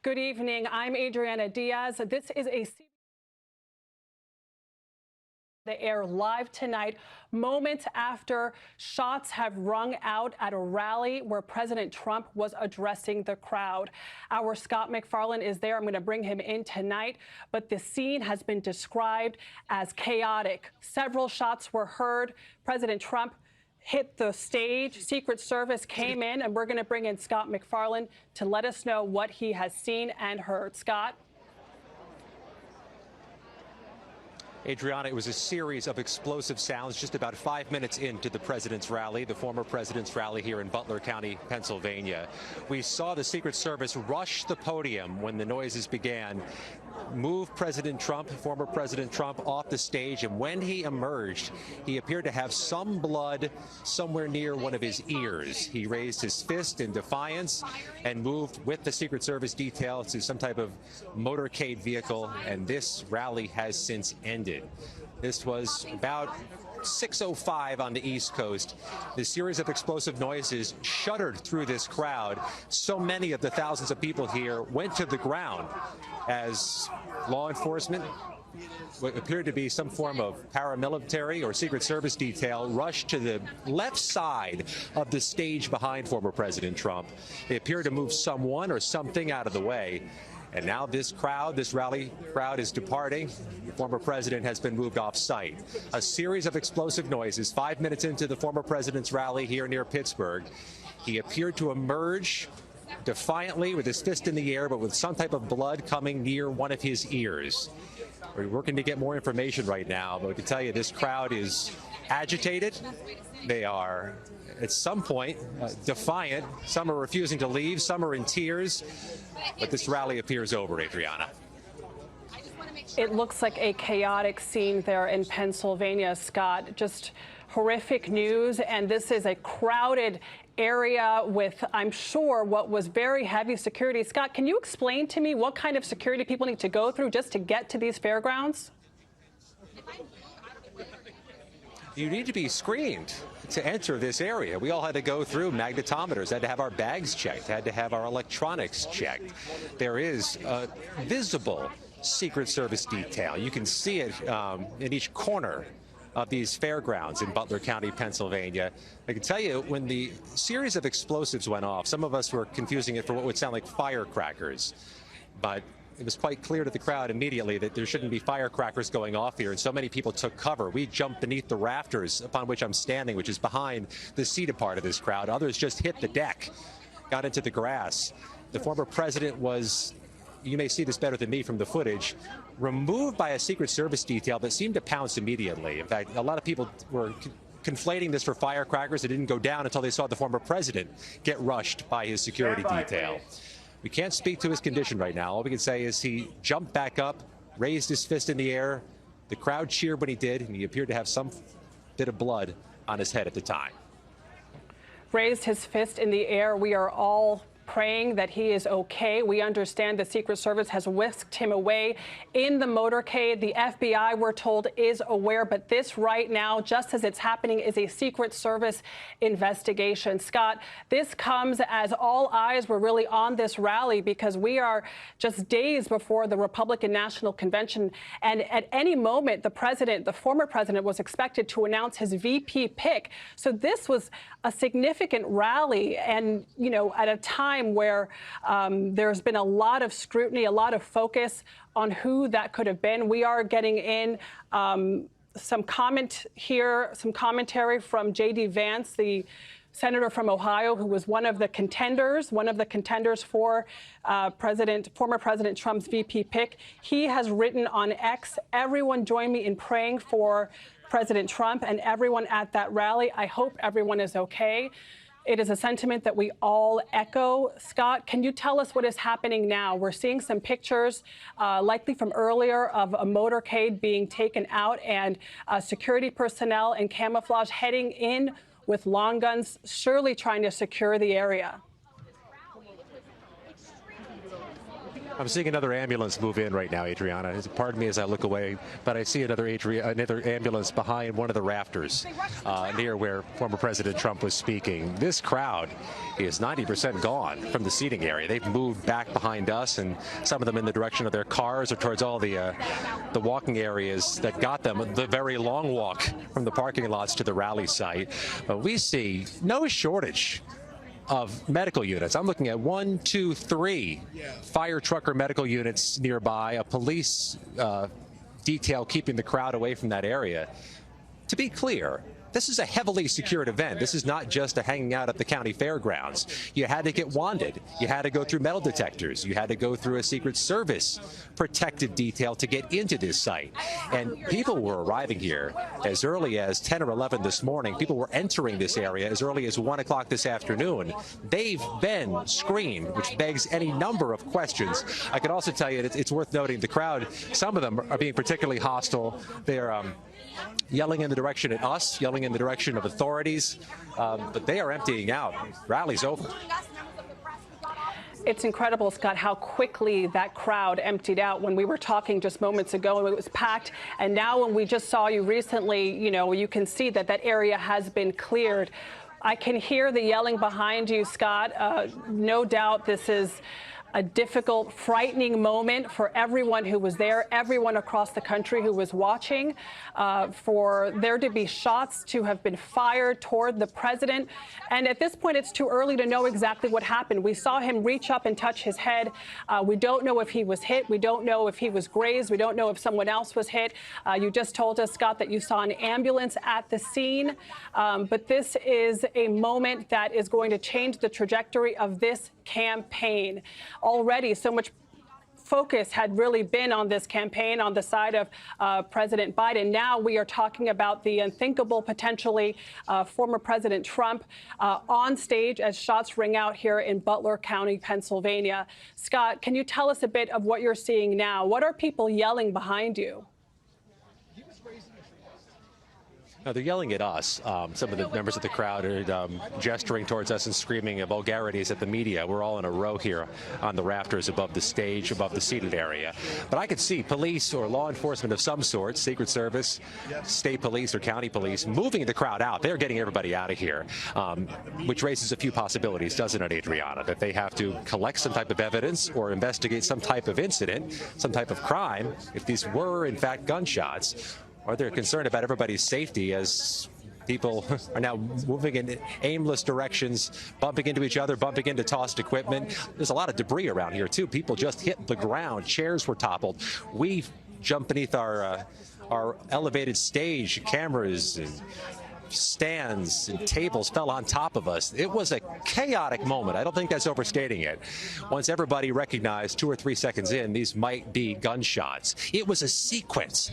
Good evening. I'm Adriana Diaz. This is the air live tonight, moments after shots have rung out at a rally where President Trump was addressing the crowd. Our Scott McFarland is there. I'm going to bring him in tonight, but the scene has been described as chaotic. Several shots were heard. President Trump hit the stage. Secret Service came in, and we're going to bring in Scott McFarland to let us know what he has seen and heard. Scott? Adriana, it was a series of explosive sounds just about 5 minutes into the president's rally, the former president's rally here in Butler County, Pennsylvania. We saw the Secret Service rush the podium when the noises began, move President Trump, former President Trump, off the stage, and when he emerged, he appeared to have some blood somewhere near one of his ears. He raised his fist in defiance and moved with the Secret Service detail to some type of motorcade vehicle, and this rally has since ended. This was about 6:05 on the East Coast. The series of explosive noises shuddered through this crowd. So many of the thousands of people here went to the ground as law enforcement, what appeared to be some form of paramilitary or Secret Service detail, rushed to the left side of the stage behind former President Trump. They appeared to move someone or something out of the way. And now this crowd, this rally crowd, is departing. The former president has been moved off site. A series of explosive noises 5 minutes into the former president's rally here near Pittsburgh. He appeared to emerge defiantly with his fist in the air, but with some type of blood coming near one of his ears. We're working to get more information right now, but we can tell you this crowd is agitated. They are, at some point, defiant. Some are refusing to leave. Some are in tears. But this rally appears over, Adriana. It looks like a chaotic scene there in Pennsylvania, Scott. Just horrific news. And this is a crowded area with, I'm sure, what was very heavy security. Scott, can you explain to me what kind of security people need to go through just to get to these fairgrounds? You need to be screened to enter this area. We all had to go through magnetometers, had to have our bags checked, had to have our electronics checked. There is a visible Secret Service detail. You can see it in each corner of these fairgrounds in Butler County, Pennsylvania. I can tell you, when the series of explosives went off, some of us were confusing it for what would sound like firecrackers. But it was quite clear to the crowd immediately that there shouldn't be firecrackers going off here, and so many people took cover. We jumped beneath the rafters upon which I'm standing, which is behind the seated part of this crowd. Others just hit the deck, got into the grass. The former president was, you may see this better than me from the footage, removed by a Secret Service detail that seemed to pounce immediately. In fact, a lot of people were conflating this for firecrackers. It didn't go down until they saw the former president get rushed by his security detail. We can't speak to his condition right now. All we can say is he jumped back up, raised his fist in the air. The crowd cheered when he did, and he appeared to have some bit of blood on his head at the time. Raised his fist in the air. We are all praying that he is okay. We understand the Secret Service has whisked him away in the motorcade. The FBI, we're told, is aware, but this right now, just as it's happening, is a Secret Service investigation. Scott, this comes as all eyes were really on this rally because we are just days before the Republican National Convention, and at any moment, the president, the former president, was expected to announce his VP pick. So this was a significant rally, and, you know, at a time where there's been a lot of scrutiny, a lot of focus on who that could have been. We are getting in some comment here, some commentary from J.D. Vance, the senator from Ohio, who was one of the contenders for former President Trump's VP pick. He has written on X, "Everyone join me in praying for President Trump and everyone at that rally. I hope everyone is okay." It is a sentiment that we all echo. Scott, can you tell us what is happening now? We're seeing some pictures, likely from earlier, of a motorcade being taken out and security personnel in camouflage heading in with long guns, surely trying to secure the area. I'm seeing another ambulance move in right now, Adriana. Pardon me as I look away, but I see another ambulance behind one of the rafters near where former President Trump was speaking. This crowd is 90% gone from the seating area. They've moved back behind us, and some of them in the direction of their cars or towards all the walking areas that got them the very long walk from the parking lots to the rally site. But we see no shortage of medical units. I'm looking at 1, 2, 3 fire truck or medical units nearby, a police detail keeping the crowd away from that area. To be clear, this is a heavily secured event. This is not just a hanging out at the county fairgrounds. You had to get wanded. You had to go through metal detectors. You had to go through a Secret Service protective detail to get into this site. And people were arriving here as early as 10 or 11 this morning. People were entering this area as early as 1 o'clock this afternoon. They've been screened, which begs any number of questions. I can also tell you that it's worth noting the crowd, some of them are being particularly hostile. They're yelling in the direction at us, yelling in the direction of authorities, but they are emptying out. Rally's over. It's incredible, Scott, how quickly that crowd emptied out. When we were talking just moments ago, it was packed. And now when we just saw you recently, you can see that that area has been cleared. I can hear the yelling behind you, Scott. No doubt this is a difficult, frightening moment for everyone who was there, everyone across the country who was watching, for there to be shots to have been fired toward the president. And at this point, it's too early to know exactly what happened. We saw him reach up and touch his head. We don't know if he was hit. We don't know if he was grazed. We don't know if someone else was hit. You just told us, Scott, that you saw an ambulance at the scene. But this is a moment that is going to change the trajectory of this campaign. Already, so much focus had really been on this campaign on the side of President Biden. Now we are talking about the unthinkable, potentially former President Trump on stage as shots ring out here in Butler County, Pennsylvania. Scott, can you tell us a bit of what you're seeing now? What are people yelling behind you? No, they're yelling at us. Some of the members of the crowd are gesturing towards us and screaming vulgarities at the media. We're all in a row here on the rafters above the stage, above the seated area. But I could see police or law enforcement of some sort, Secret Service, state police or county police, moving the crowd out. They're getting everybody out of here, which raises a few possibilities, doesn't it, Adriana? That they have to collect some type of evidence or investigate some type of incident, some type of crime, if these were, in fact, gunshots. Or they're concerned about everybody's safety as people are now moving in aimless directions, bumping into each other, bumping into tossed equipment. There's a lot of debris around here, too. People just hit the ground. Chairs were toppled. We jumped beneath our elevated stage. Cameras and stands and tables fell on top of us. It was a chaotic moment. I don't think that's overstating it. Once everybody recognized 2 or 3 seconds in, these might be gunshots. It was a sequence,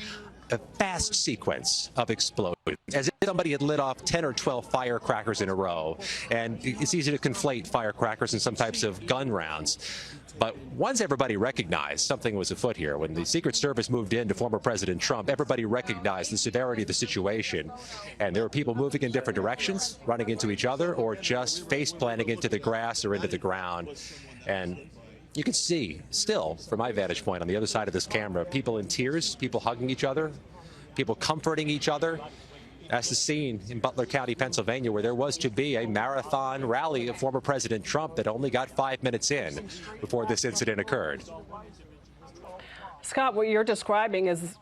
a fast sequence of explosions, as if somebody had lit off 10 or 12 firecrackers in a row. And it's easy to conflate firecrackers and some types of gun rounds. But once everybody recognized something was afoot here, when the Secret Service moved in to former President Trump, everybody recognized the severity of the situation. And there were people moving in different directions, running into each other, or just face planting into the grass or into the ground. And you can see, still, from my vantage point on the other side of this camera, people in tears, people hugging each other, people comforting each other. That's the scene in Butler County, Pennsylvania, where there was to be a marathon rally of former President Trump that only got 5 minutes in before this incident occurred. Scott, what you're describing is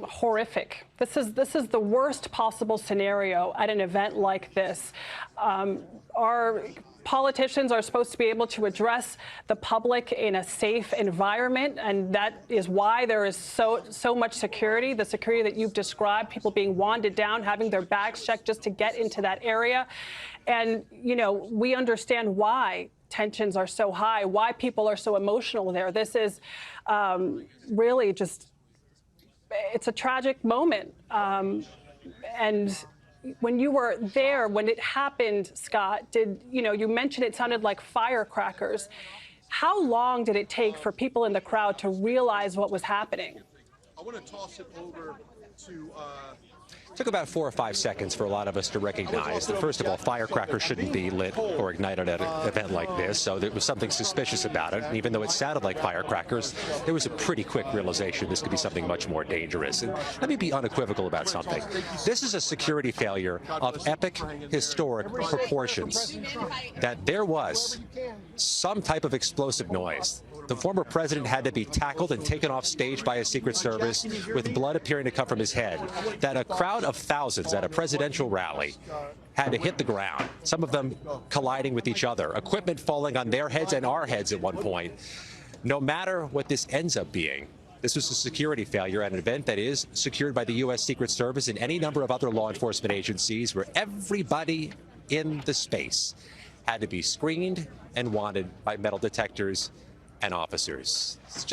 horrific. This is the worst possible scenario at an event like this. Our politicians are supposed to be able to address the public in a safe environment, and that is why there is so much security, the security that you've described, people being wanded down, having their bags checked just to get into that area. And, we understand why tensions are so high, why people are so emotional there. This is really just, it's a tragic moment. And when you were there, when it happened, Scott, you mentioned it sounded like firecrackers. How long did it take for people in the crowd to realize what was happening? I want to toss it over to Took about 4 or 5 seconds for a lot of us to recognize that, first of all, firecrackers shouldn't be lit or ignited at an event like this, so there was something suspicious about it. And even though it sounded like firecrackers, there was a pretty quick realization this could be something much more dangerous. And let me be unequivocal about something. This is a security failure of epic, historic proportions, that there was some type of explosive noise. The former president had to be tackled and taken off stage by a Secret Service with blood appearing to come from his head. That a crowd of thousands at a presidential rally had to hit the ground, some of them colliding with each other, equipment falling on their heads and our heads at one point. No matter what this ends up being, this was a security failure at an event that is secured by the U.S. Secret Service and any number of other law enforcement agencies, where everybody in the space had to be screened and wanted by metal detectors and officers. It's just